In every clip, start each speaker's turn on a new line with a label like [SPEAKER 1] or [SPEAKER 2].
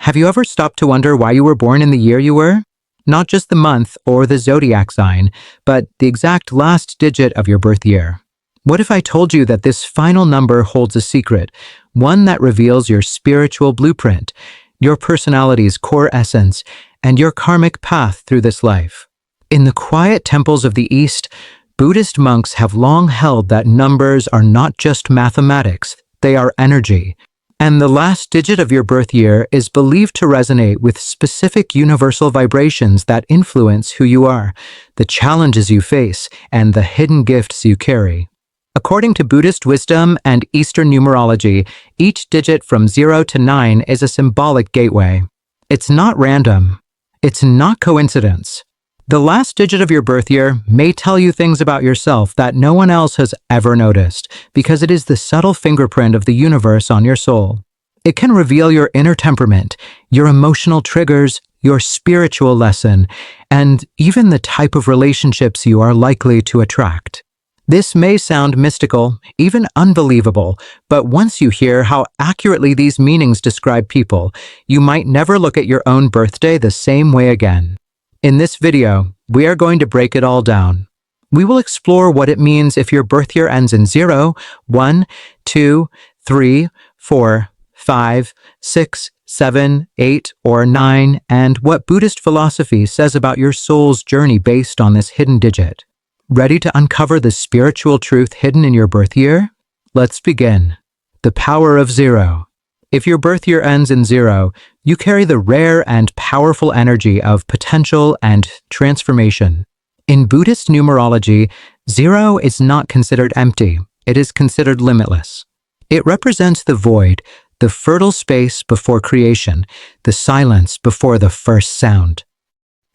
[SPEAKER 1] Have you ever stopped to wonder why you were born in the year you were? Not just the month or the zodiac sign, but the exact last digit of your birth year. What if I told you that this final number holds a secret, one that reveals your spiritual blueprint, your personality's core essence, and your karmic path through this life? In the quiet temples of the East, Buddhist monks have long held that numbers are not just mathematics, they are energy. And the last digit of your birth year is believed to resonate with specific universal vibrations that influence who you are, the challenges you face, and the hidden gifts you carry. According to Buddhist wisdom and Eastern numerology, each digit from 0 to 9 is a symbolic gateway. It's not random. It's not coincidence. The last digit of your birth year may tell you things about yourself that no one else has ever noticed, because it is the subtle fingerprint of the universe on your soul. It can reveal your inner temperament, your emotional triggers, your spiritual lesson, and even the type of relationships you are likely to attract. This may sound mystical, even unbelievable, but once you hear how accurately these meanings describe people, you might never look at your own birthday the same way again. In this video, we are going to break it all down. We will explore what it means if your birth year ends in 0, 1, 2, 3, 4, 5, 6, 7, 8, or 9, and what Buddhist philosophy says about your soul's journey based on this hidden digit. Ready to uncover the spiritual truth hidden in your birth year? Let's begin. The power of 0. If your birth year ends in 0, you carry the rare and powerful energy of potential and transformation. In Buddhist numerology, 0 is not considered empty, it is considered limitless. It represents the void, the fertile space before creation, the silence before the first sound.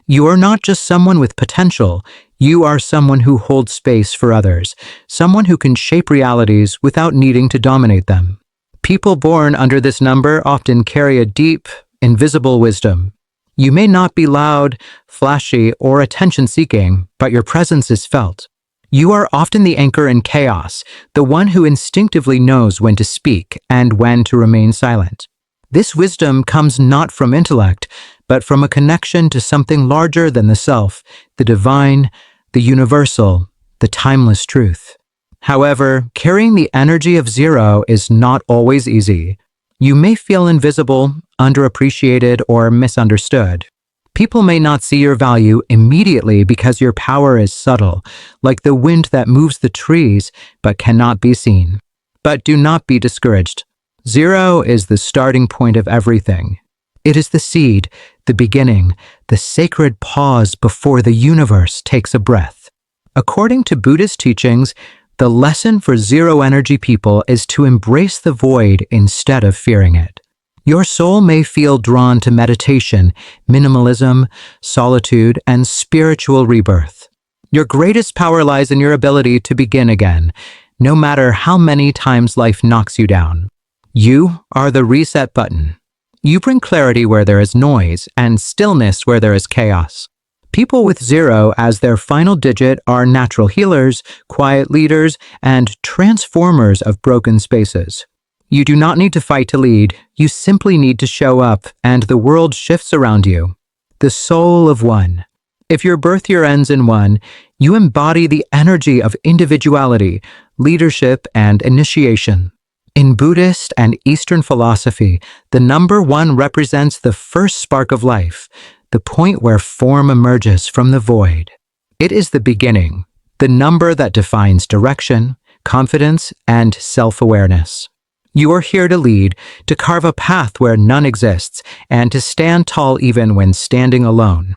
[SPEAKER 1] You are not just someone with potential, you are someone who holds space for others, someone who can shape realities without needing to dominate them. People born under this number often carry a deep, invisible wisdom. You may not be loud, flashy, or attention-seeking, but your presence is felt. You are often the anchor in chaos, the one who instinctively knows when to speak and when to remain silent. This wisdom comes not from intellect, but from a connection to something larger than the self, the divine, the universal, the timeless truth. However, carrying the energy of 0 is not always easy. You may feel invisible, underappreciated, or misunderstood. People may not see your value immediately because your power is subtle, like the wind that moves the trees but cannot be seen. But do not be discouraged. 0 is the starting point of everything. It is the seed, the beginning, the sacred pause before the universe takes a breath. According to Buddhist teachings, the lesson for 0 energy people is to embrace the void instead of fearing it. Your soul may feel drawn to meditation, minimalism, solitude, and spiritual rebirth. Your greatest power lies in your ability to begin again, no matter how many times life knocks you down. You are the reset button. You bring clarity where there is noise and stillness where there is chaos. People with 0 as their final digit are natural healers, quiet leaders, and transformers of broken spaces. You do not need to fight to lead, you simply need to show up, and the world shifts around you. The soul of 1. If your birth year ends in 1, you embody the energy of individuality, leadership, and initiation. In Buddhist and Eastern philosophy, the number 1 represents the first spark of life, the point where form emerges from the void. It is the beginning, the number that defines direction, confidence, and self-awareness. You are here to lead, to carve a path where none exists, and to stand tall even when standing alone.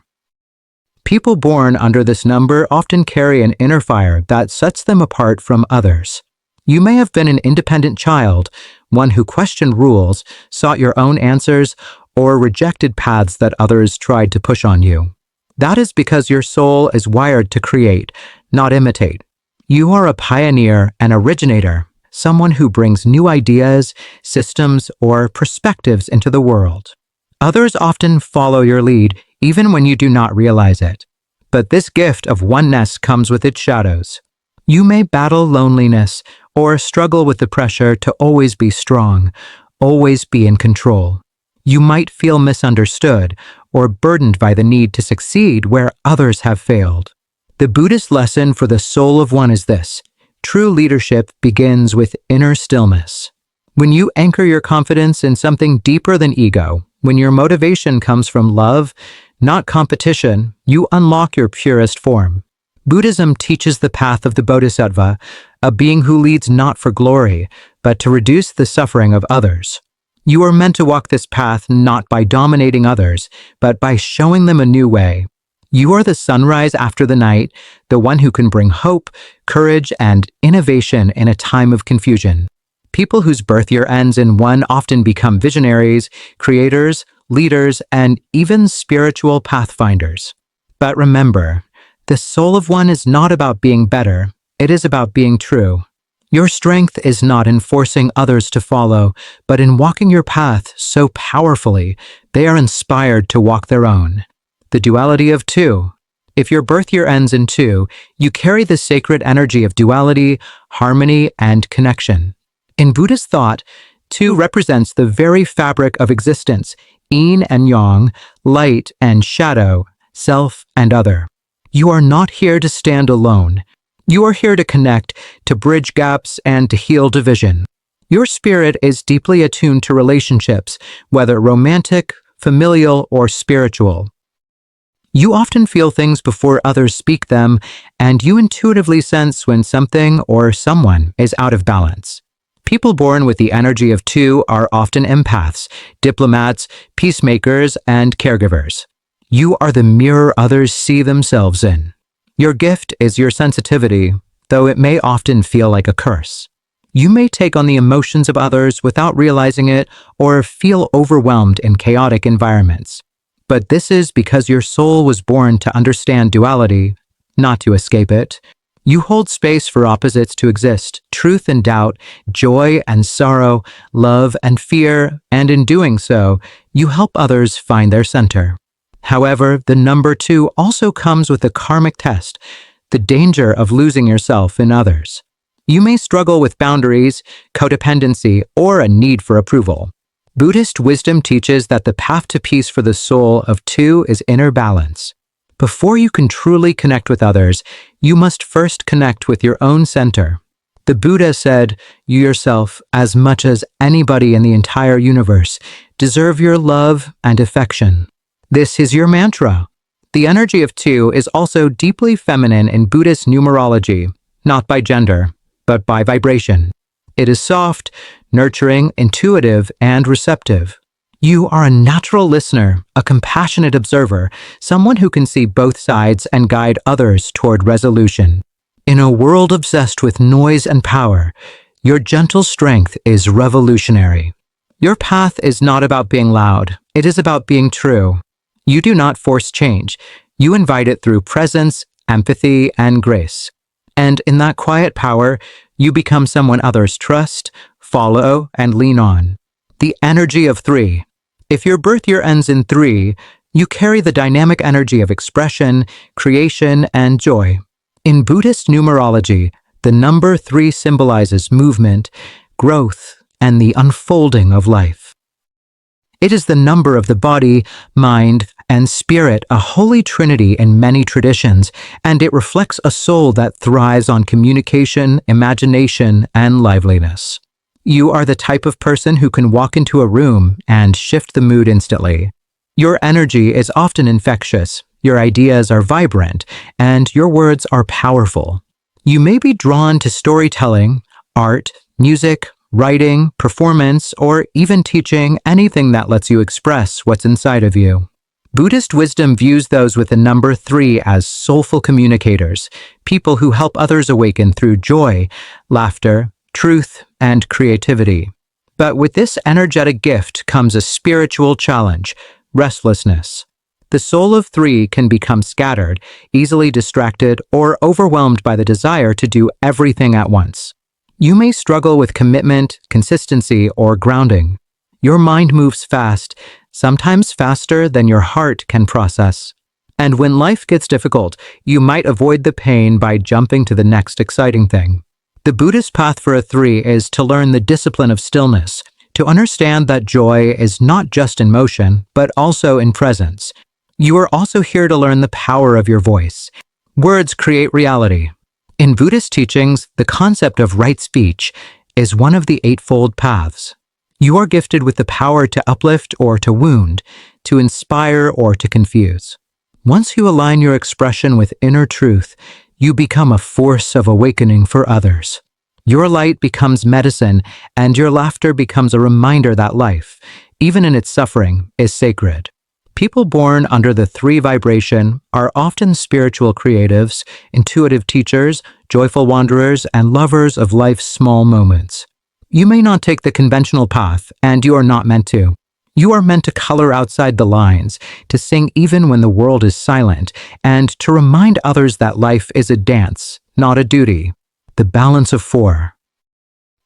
[SPEAKER 1] People born under this number often carry an inner fire that sets them apart from others. You may have been an independent child, one who questioned rules, sought your own answers, or rejected paths that others tried to push on you. That is because your soul is wired to create, not imitate. You are a pioneer, an originator, someone who brings new ideas, systems, or perspectives into the world. Others often follow your lead, even when you do not realize it. But this gift of oneness comes with its shadows. You may battle loneliness or struggle with the pressure to always be strong, always be in control. You might feel misunderstood or burdened by the need to succeed where others have failed. The Buddhist lesson for the soul of one is this: true leadership begins with inner stillness. When you anchor your confidence in something deeper than ego, when your motivation comes from love, not competition, you unlock your purest form. Buddhism teaches the path of the Bodhisattva, a being who leads not for glory, but to reduce the suffering of others. You are meant to walk this path not by dominating others, but by showing them a new way. You are the sunrise after the night, the one who can bring hope, courage, and innovation in a time of confusion. People whose birth year ends in 1 often become visionaries, creators, leaders, and even spiritual pathfinders. But remember, the soul of one is not about being better, it is about being true. Your strength is not in forcing others to follow, but in walking your path so powerfully, they are inspired to walk their own. The duality of 2. If your birth year ends in 2, you carry the sacred energy of duality, harmony, and connection. In Buddhist thought, 2 represents the very fabric of existence, yin and yang, light and shadow, self and other. You are not here to stand alone. You are here to connect, to bridge gaps, and to heal division. Your spirit is deeply attuned to relationships, whether romantic, familial, or spiritual. You often feel things before others speak them, and you intuitively sense when something or someone is out of balance. People born with the energy of 2 are often empaths, diplomats, peacemakers, and caregivers. You are the mirror others see themselves in. Your gift is your sensitivity, though it may often feel like a curse. You may take on the emotions of others without realizing it or feel overwhelmed in chaotic environments. But this is because your soul was born to understand duality, not to escape it. You hold space for opposites to exist, truth and doubt, joy and sorrow, love and fear, and in doing so, you help others find their center. However, the number 2 also comes with a karmic test, the danger of losing yourself in others. You may struggle with boundaries, codependency, or a need for approval. Buddhist wisdom teaches that the path to peace for the soul of 2 is inner balance. Before you can truly connect with others, you must first connect with your own center. The Buddha said, "You yourself, as much as anybody in the entire universe, deserve your love and affection." This is your mantra. The energy of 2 is also deeply feminine in Buddhist numerology, not by gender, but by vibration. It is soft, nurturing, intuitive, and receptive. You are a natural listener, a compassionate observer, someone who can see both sides and guide others toward resolution. In a world obsessed with noise and power, your gentle strength is revolutionary. Your path is not about being loud, it is about being true. You do not force change, you invite it through presence, empathy, and grace. And in that quiet power, you become someone others trust, follow, and lean on. The energy of 3. If your birth year ends in 3, you carry the dynamic energy of expression, creation, and joy. In Buddhist numerology, the number 3 symbolizes movement, growth, and the unfolding of life. It is the number of the body, mind, and spirit, a holy trinity in many traditions, and it reflects a soul that thrives on communication, imagination, and liveliness. You are the type of person who can walk into a room and shift the mood instantly. Your energy is often infectious, your ideas are vibrant, and your words are powerful. You may be drawn to storytelling, art, music, writing, performance, or even teaching, anything that lets you express what's inside of you. Buddhist wisdom views those with the number 3 as soulful communicators, people who help others awaken through joy, laughter, truth, and creativity. But with this energetic gift comes a spiritual challenge: restlessness. The soul of 3 can become scattered, easily distracted, or overwhelmed by the desire to do everything at once. You may struggle with commitment, consistency, or grounding. Your mind moves fast, sometimes faster than your heart can process. And when life gets difficult, you might avoid the pain by jumping to the next exciting thing. The Buddhist path for a 3 is to learn the discipline of stillness, to understand that joy is not just in motion, but also in presence. You are also here to learn the power of your voice. Words create reality. In Buddhist teachings, the concept of right speech is one of the Eightfold Paths. You are gifted with the power to uplift or to wound, to inspire or to confuse. Once you align your expression with inner truth, you become a force of awakening for others. Your light becomes medicine, and your laughter becomes a reminder that life, even in its suffering, is sacred. People born under the 3 vibration are often spiritual creatives, intuitive teachers, joyful wanderers, and lovers of life's small moments. You may not take the conventional path, and you are not meant to. You are meant to color outside the lines, to sing even when the world is silent, and to remind others that life is a dance, not a duty. The balance of 4.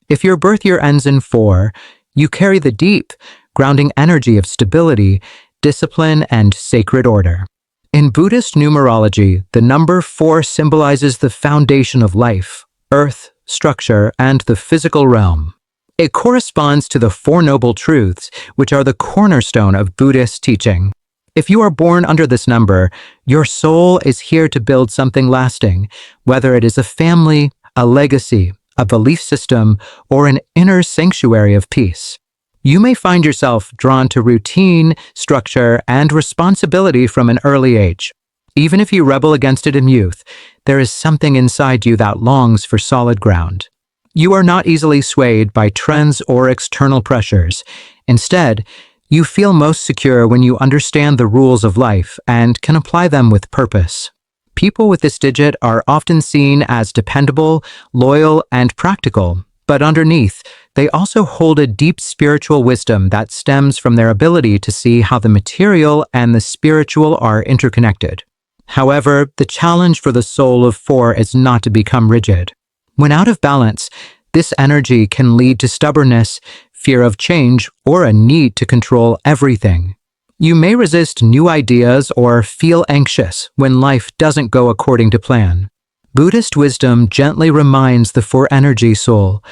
[SPEAKER 1] If your birth year ends in 4, you carry the deep, grounding energy of stability, discipline, and sacred order. In Buddhist numerology, the number 4 symbolizes the foundation of life, earth, structure, and the physical realm. It corresponds to the 4 Noble Truths, which are the cornerstone of Buddhist teaching. If you are born under this number, your soul is here to build something lasting, whether it is a family, a legacy, a belief system, or an inner sanctuary of peace. You may find yourself drawn to routine, structure, and responsibility from an early age. Even if you rebel against it in youth, there is something inside you that longs for solid ground. You are not easily swayed by trends or external pressures. Instead, you feel most secure when you understand the rules of life and can apply them with purpose. People with this digit are often seen as dependable, loyal, and practical, but underneath, they also hold a deep spiritual wisdom that stems from their ability to see how the material and the spiritual are interconnected. However, the challenge for the soul of 4 is not to become rigid. When out of balance, this energy can lead to stubbornness, fear of change, or a need to control everything. You may resist new ideas or feel anxious when life doesn't go according to plan. Buddhist wisdom gently reminds the 4 energy soul,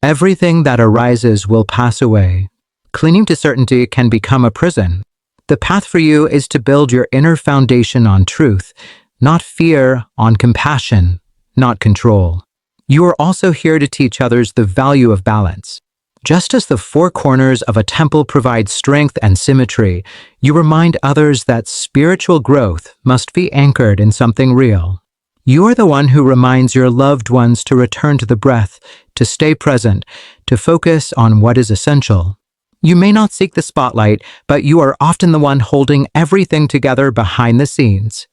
[SPEAKER 1] everything that arises will pass away. Clinging to certainty can become a prison. The path for you is to build your inner foundation on truth, not fear, on compassion, not control. You are also here to teach others the value of balance. Just as the 4 corners of a temple provide strength and symmetry, you remind others that spiritual growth must be anchored in something real. You are the one who reminds your loved ones to return to the breath, to stay present, to focus on what is essential. You may not seek the spotlight, but you are often the one holding everything together behind the scenes.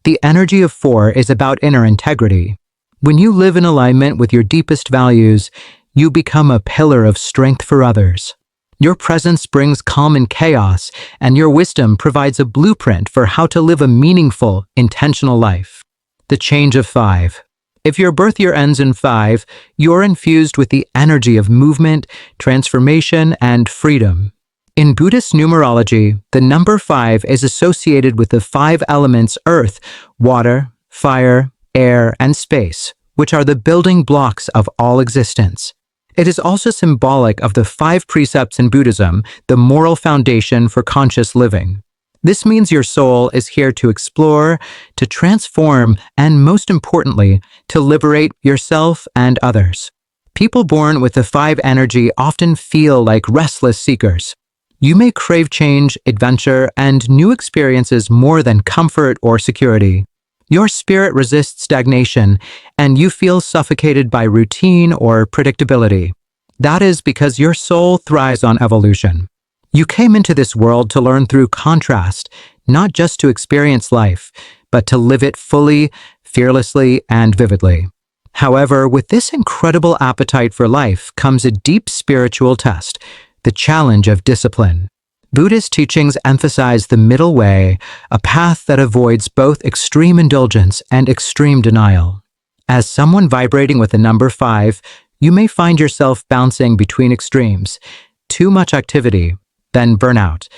[SPEAKER 1] The energy of 4 is about inner integrity. When you live in alignment with your deepest values, you become a pillar of strength for others. Your presence brings calm in chaos, and your wisdom provides a blueprint for how to live a meaningful, intentional life. The change of 5. If your birth year ends in 5, you are infused with the energy of movement, transformation, and freedom. In Buddhist numerology, the number 5 is associated with the 5 elements earth, water, fire, air, and space, which are the building blocks of all existence. It is also symbolic of the 5 precepts in Buddhism, the moral foundation for conscious living. This means your soul is here to explore, to transform, and most importantly, to liberate yourself and others. People born with the 5 energy often feel like restless seekers. You may crave change, adventure, and new experiences more than comfort or security. Your spirit resists stagnation, and you feel suffocated by routine or predictability. That is because your soul thrives on evolution. You came into this world to learn through contrast, not just to experience life, but to live it fully, fearlessly, and vividly. However, with this incredible appetite for life comes a deep spiritual test, the challenge of discipline. Buddhist teachings emphasize the middle way, a path that avoids both extreme indulgence and extreme denial. As someone vibrating with the number 5, you may find yourself bouncing between extremes: too much activity, then burnout;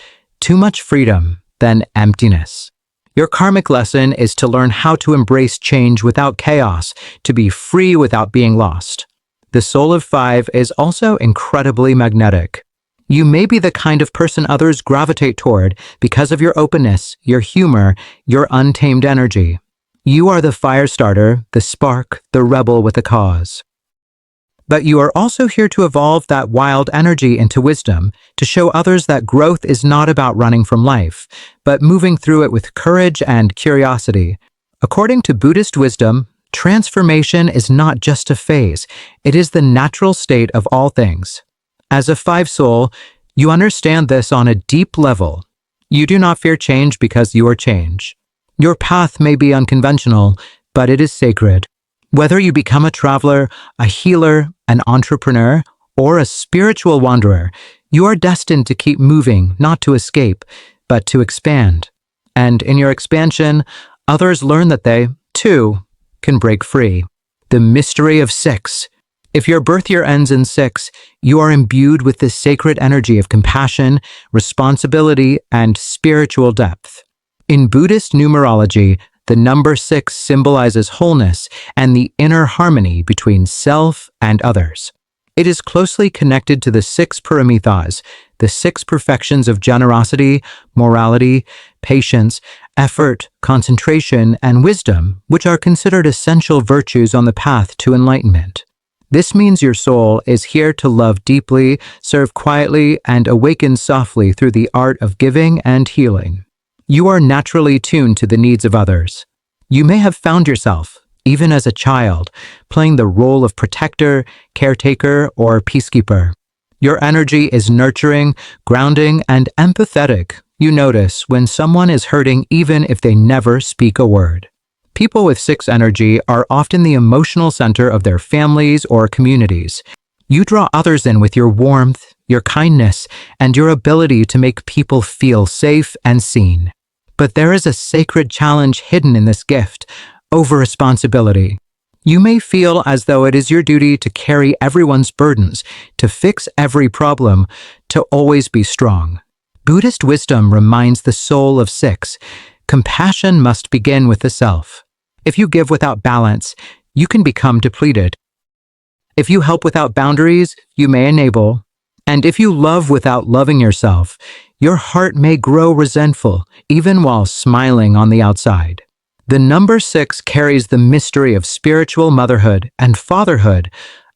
[SPEAKER 1] too much freedom, then emptiness. Your karmic lesson is to learn how to embrace change without chaos, to be free without being lost. The soul of 5 is also incredibly magnetic. You may be the kind of person others gravitate toward because of your openness, your humor, your untamed energy. You are the fire starter, the spark, the rebel with a cause. But you are also here to evolve that wild energy into wisdom, to show others that growth is not about running from life, but moving through it with courage and curiosity. According to Buddhist wisdom, transformation is not just a phase, it is the natural state of all things. As a 5 soul, you understand this on a deep level. You do not fear change because you are change. Your path may be unconventional, but it is sacred. Whether you become a traveler, a healer, an entrepreneur, or a spiritual wanderer, you are destined to keep moving, not to escape, but to expand. And in your expansion, others learn that they, too, can break free. The mystery of 6. If your birth year ends in 6, you are imbued with the sacred energy of compassion, responsibility, and spiritual depth. In Buddhist numerology, the number 6 symbolizes wholeness and the inner harmony between self and others. It is closely connected to the 6 paramithas, the 6 perfections of generosity, morality, patience, effort, concentration, and wisdom, which are considered essential virtues on the path to enlightenment. This means your soul is here to love deeply, serve quietly, and awaken softly through the art of giving and healing. You are naturally tuned to the needs of others. You may have found yourself, even as a child, playing the role of protector, caretaker, or peacekeeper. Your energy is nurturing, grounding, and empathetic. You notice when someone is hurting even if they never speak a word. People with 6 energy are often the emotional center of their families or communities. You draw others in with your warmth, your kindness, and your ability to make people feel safe and seen. But there is a sacred challenge hidden in this gift: over-responsibility. You may feel as though it is your duty to carry everyone's burdens, to fix every problem, to always be strong. Buddhist wisdom reminds the soul of 6, compassion must begin with the self. If you give without balance, you can become depleted. If you help without boundaries, you may enable. And if you love without loving yourself, your heart may grow resentful, even while smiling on the outside. The number 6 carries the mystery of spiritual motherhood and fatherhood,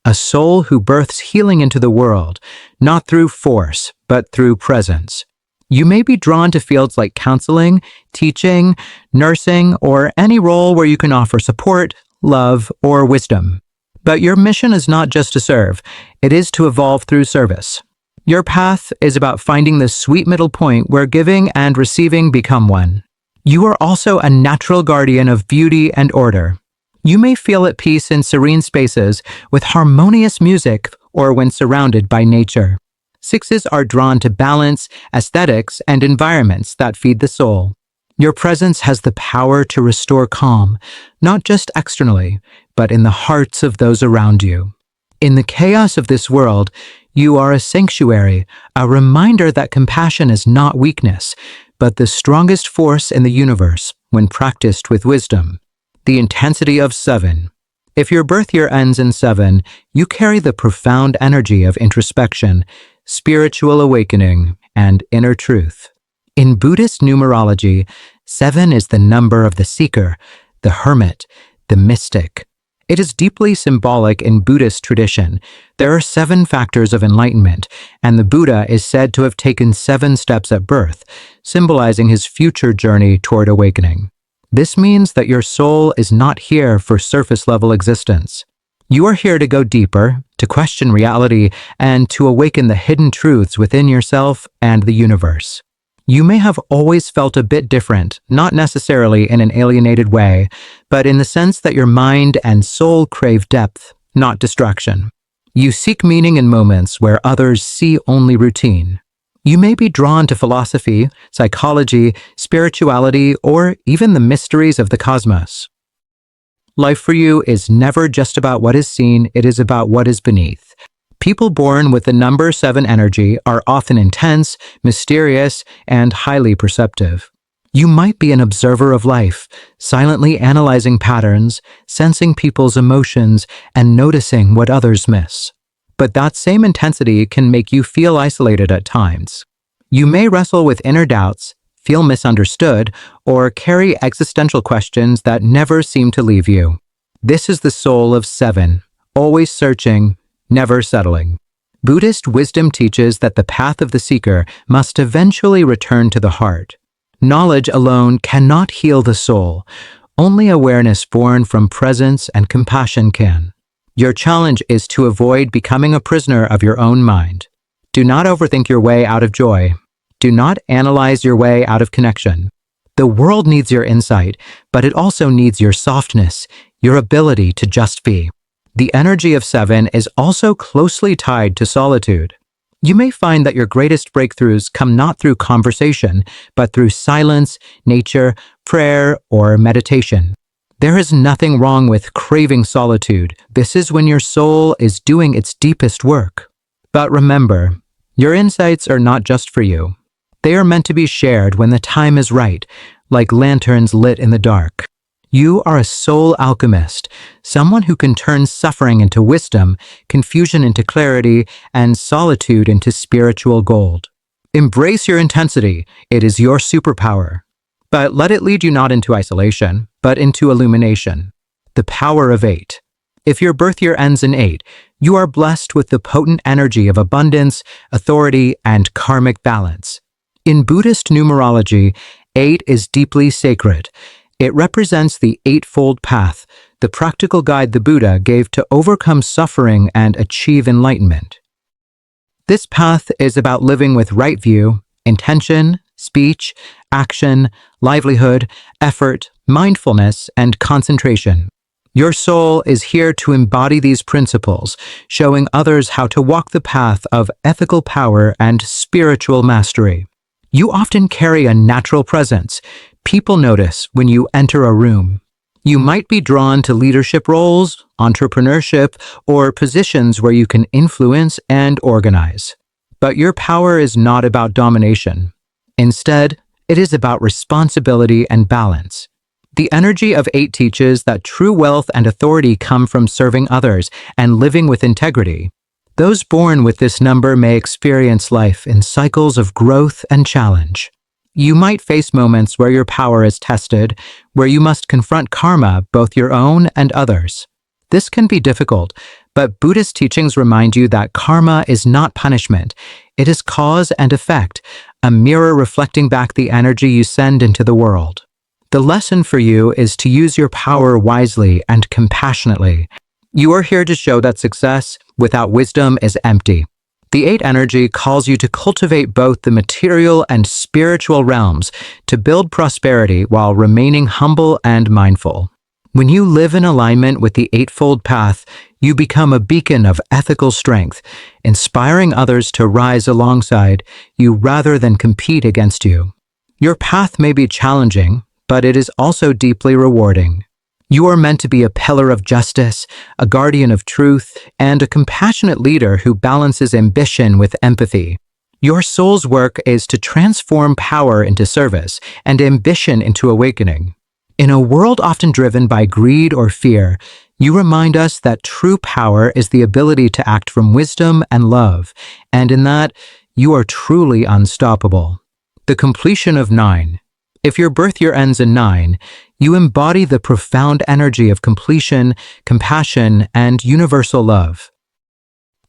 [SPEAKER 1] a soul who births healing into the world, not through force, but through presence. You may be drawn to fields like counseling, teaching, nursing, or any role where you can offer support, love, or wisdom. But your mission is not just to serve, it is to evolve through service. Your path is about finding the sweet middle point where giving and receiving become one. You are also a natural guardian of beauty and order. You may feel at peace in serene spaces with harmonious music or when surrounded by nature. 6s are drawn to balance, aesthetics, and environments that feed the soul. Your presence has the power to restore calm, not just externally, but in the hearts of those around you. In the chaos of this world, you are a sanctuary, a reminder that compassion is not weakness, but the strongest force in the universe when practiced with wisdom. The intensity of 7. If your birth year ends in 7, you carry the profound energy of introspection, spiritual awakening, and inner truth. In Buddhist numerology, 7 is the number of the seeker, the hermit, the mystic. It is deeply symbolic in Buddhist tradition. There are 7 factors of enlightenment, and the Buddha is said to have taken 7 steps at birth, symbolizing his future journey toward awakening. This means that your soul is not here for surface-level existence. You are here to go deeper, to question reality, and to awaken the hidden truths within yourself and the universe. You may have always felt a bit different, not necessarily in an alienated way, but in the sense that your mind and soul crave depth, not distraction. You seek meaning in moments where others see only routine. You may be drawn to philosophy, psychology, spirituality, or even the mysteries of the cosmos. Life for you is never just about what is seen, it is about what is beneath. People born with the number 7 energy are often intense, mysterious, and highly perceptive. You might be an observer of life, silently analyzing patterns, sensing people's emotions, and noticing what others miss. But that same intensity can make you feel isolated at times. You may wrestle with inner doubts, feel misunderstood, or carry existential questions that never seem to leave you. This is the soul of 7, always searching, never settling. Buddhist wisdom teaches that the path of the seeker must eventually return to the heart. Knowledge alone cannot heal the soul. Only awareness born from presence and compassion can. Your challenge is to avoid becoming a prisoner of your own mind. Do not overthink your way out of joy. Do not analyze your way out of connection. The world needs your insight, but it also needs your softness, your ability to just be. The energy of 7 is also closely tied to solitude. You may find that your greatest breakthroughs come not through conversation, but through silence, nature, prayer, or meditation. There is nothing wrong with craving solitude. This is when your soul is doing its deepest work. But remember, your insights are not just for you. They are meant to be shared when the time is right, like lanterns lit in the dark. You are a soul alchemist, someone who can turn suffering into wisdom, confusion into clarity, and solitude into spiritual gold. Embrace your intensity. It is your superpower. But let it lead you not into isolation, but into illumination. The power of 8. If your birth year ends in 8, you are blessed with the potent energy of abundance, authority, and karmic balance. In Buddhist numerology, 8 is deeply sacred. It represents the Eightfold Path, the practical guide the Buddha gave to overcome suffering and achieve enlightenment. This path is about living with right view, intention, speech, action, livelihood, effort, mindfulness, and concentration. Your soul is here to embody these principles, showing others how to walk the path of ethical power and spiritual mastery. You often carry a natural presence. People notice when you enter a room. You might be drawn to leadership roles, entrepreneurship, or positions where you can influence and organize. But your power is not about domination. Instead, it is about responsibility and balance. The energy of 8 teaches that true wealth and authority come from serving others and living with integrity. Those born with this number may experience life in cycles of growth and challenge. You might face moments where your power is tested, where you must confront karma, both your own and others. This can be difficult, but Buddhist teachings remind you that karma is not punishment. It is cause and effect, a mirror reflecting back the energy you send into the world. The lesson for you is to use your power wisely and compassionately. You are here to show that success without wisdom is empty. The 8 energy calls you to cultivate both the material and spiritual realms to build prosperity while remaining humble and mindful. When you live in alignment with the Eightfold Path, you become a beacon of ethical strength, inspiring others to rise alongside you rather than compete against you. Your path may be challenging, but it is also deeply rewarding. You are meant to be a pillar of justice, a guardian of truth, and a compassionate leader who balances ambition with empathy. Your soul's work is to transform power into service and ambition into awakening. In a world often driven by greed or fear, you remind us that true power is the ability to act from wisdom and love, and in that, you are truly unstoppable. The completion of 9. If your birth year ends in 9, you embody the profound energy of completion, compassion, and universal love.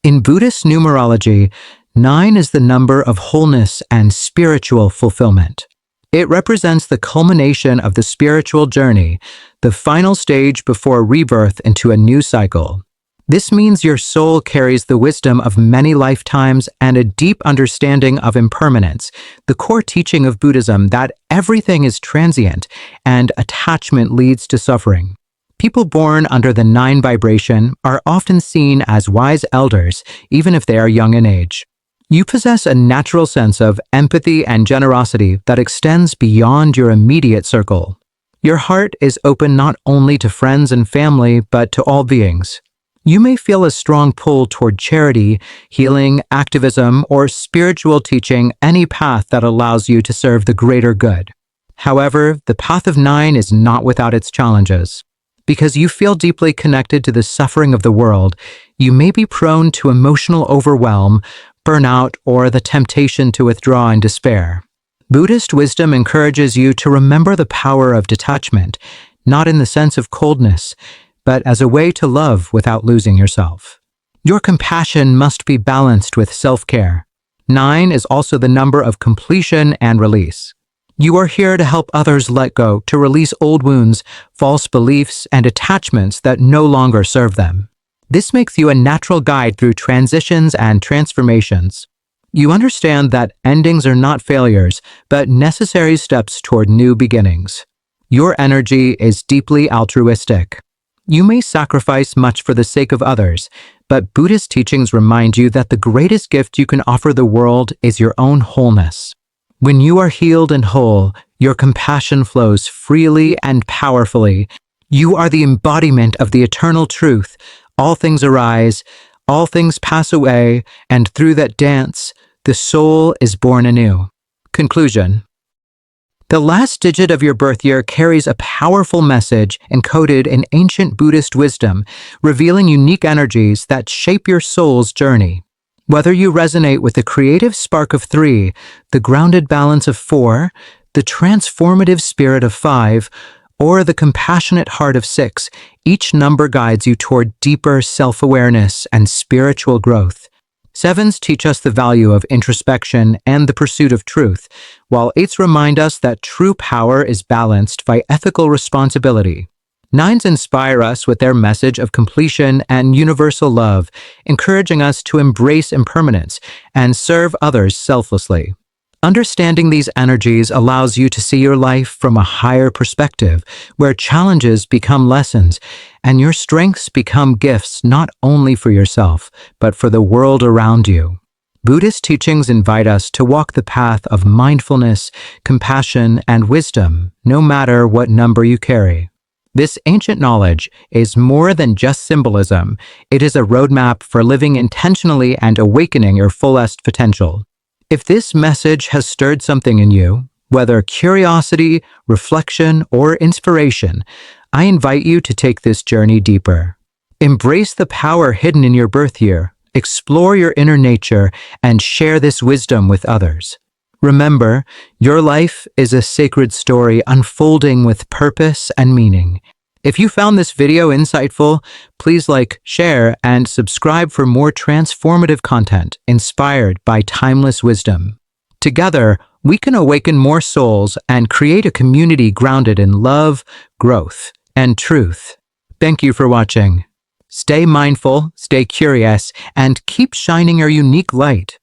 [SPEAKER 1] In Buddhist numerology, 9 is the number of wholeness and spiritual fulfillment. It represents the culmination of the spiritual journey, the final stage before rebirth into a new cycle. This means your soul carries the wisdom of many lifetimes and a deep understanding of impermanence, the core teaching of Buddhism that everything is transient and attachment leads to suffering. People born under the 9 vibration are often seen as wise elders, even if they are young in age. You possess a natural sense of empathy and generosity that extends beyond your immediate circle. Your heart is open not only to friends and family, but to all beings. You may feel a strong pull toward charity, healing, activism, or spiritual teaching, any path that allows you to serve the greater good. However, the path of 9 is not without its challenges. Because you feel deeply connected to the suffering of the world, you may be prone to emotional overwhelm, burnout, or the temptation to withdraw in despair. Buddhist wisdom encourages you to remember the power of detachment, not in the sense of coldness, but as a way to love without losing yourself. Your compassion must be balanced with self-care. 9 is also the number of completion and release. You are here to help others let go, to release old wounds, false beliefs, and attachments that no longer serve them. This makes you a natural guide through transitions and transformations. You understand that endings are not failures, but necessary steps toward new beginnings. Your energy is deeply altruistic. You may sacrifice much for the sake of others, but Buddhist teachings remind you that the greatest gift you can offer the world is your own wholeness. When you are healed and whole, your compassion flows freely and powerfully. You are the embodiment of the eternal truth. All things arise, all things pass away, and through that dance, the soul is born anew. Conclusion. The last digit of your birth year carries a powerful message encoded in ancient Buddhist wisdom, revealing unique energies that shape your soul's journey. Whether you resonate with the creative spark of 3, the grounded balance of 4, the transformative spirit of 5, or the compassionate heart of 6, each number guides you toward deeper self-awareness and spiritual growth. 7s teach us the value of introspection and the pursuit of truth, while 8s remind us that true power is balanced by ethical responsibility. 9s inspire us with their message of completion and universal love, encouraging us to embrace impermanence and serve others selflessly. Understanding these energies allows you to see your life from a higher perspective, where challenges become lessons and your strengths become gifts not only for yourself, but for the world around you. Buddhist teachings invite us to walk the path of mindfulness, compassion, and wisdom, no matter what number you carry. This ancient knowledge is more than just symbolism. It is a roadmap for living intentionally and awakening your fullest potential. If this message has stirred something in you, whether curiosity, reflection, or inspiration, I invite you to take this journey deeper. Embrace the power hidden in your birth year, explore your inner nature, and share this wisdom with others. Remember, your life is a sacred story unfolding with purpose and meaning. If you found this video insightful, please like, share, and subscribe for more transformative content inspired by timeless wisdom. Together, we can awaken more souls and create a community grounded in love, growth, and truth. Thank you for watching. Stay mindful, stay curious, and keep shining your unique light.